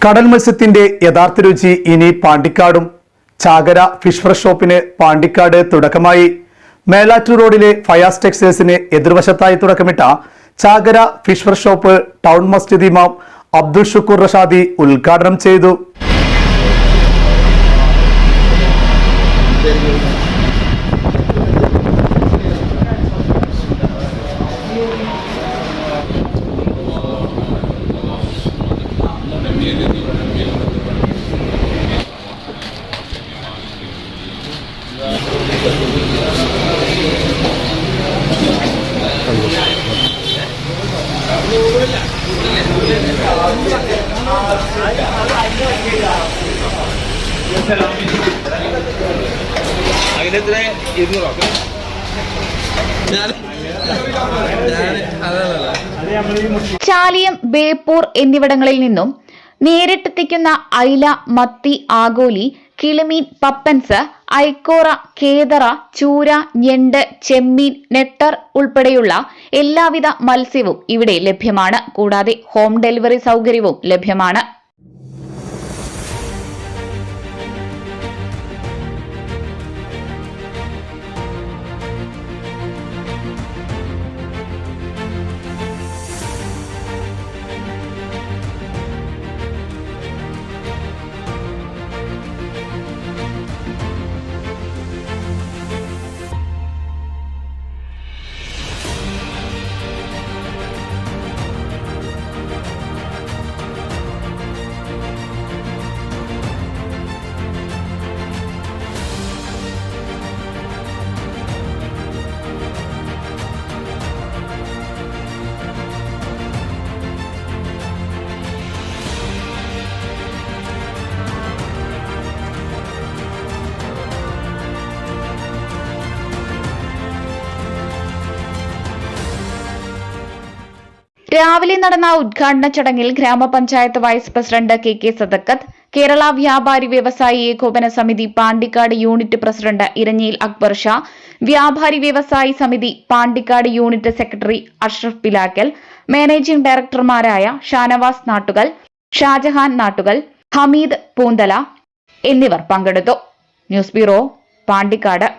കടൽ മത്സ്യത്തിന്റെ യഥാർത്ഥ രുചി ഇനി പാണ്ടിക്കാടും. ചാകര ഫിഷ് ഫ്രഷ് ഷോപ്പിന് പാണ്ടിക്കാട് തുടക്കമായി. മേലാറ്റൂർ റോഡിലെ ഫയാസ് ടെക്സ്റ്റൈൽസിന് എതിർവശത്തായി തുടക്കമിട്ട ചാകര ഫിഷ് ഫ്രഷ് ഷോപ്പ് ടൗൺ മസ്ജിദ് ഇമാം അബ്ദുൽ ഷുക്കൂർ റഷാദി ഉദ്ഘാടനം ചെയ്തു. ചാലിയം, ബേപ്പൂർ എന്നിവിടങ്ങളിൽ നിന്നും നേരിട്ടെത്തിക്കുന്ന അയില, മത്തി, ആഗോലി, കിളിമീൻ, പപ്പൻസ്, ഐക്കോറ, കേദറ, ചൂര, ഞണ്ട്, ചെമ്മീൻ, നെട്ടർ ഉൾപ്പെടെയുള്ള എല്ലാവിധ മത്സ്യവും ഇവിടെ ലഭ്യമാണ്. കൂടാതെ ഹോം ഡെലിവറി സൗകര്യവും ലഭ്യമാണ്. രാവിലെ നടന്ന ഉദ്ഘാടന ചടങ്ങിൽ ഗ്രാമപഞ്ചായത്ത് vice president K Sadakkath, Kerala വ്യാപാരി വ്യവസായി ഏകോപന സമിതി പാണ്ടിക്കാട് യൂണിറ്റ് പ്രസിഡന്റ് ഇരഞ്ഞിയിൽ അക്ബർ ഷാ, വ്യാപാരി വ്യവസായി സമിതി Pandikkad unit secretary Ashraf Pilakkal, managing ഡയറക്ടർമാരായ ഷാനവാസ് നാട്ടുകൽ, ഷാജഹാൻ നാട്ടുകൽ, ഹമീദ് പൂന്തല എന്നിവർ പങ്കെടുത്തു. News bureau, Pandikkad.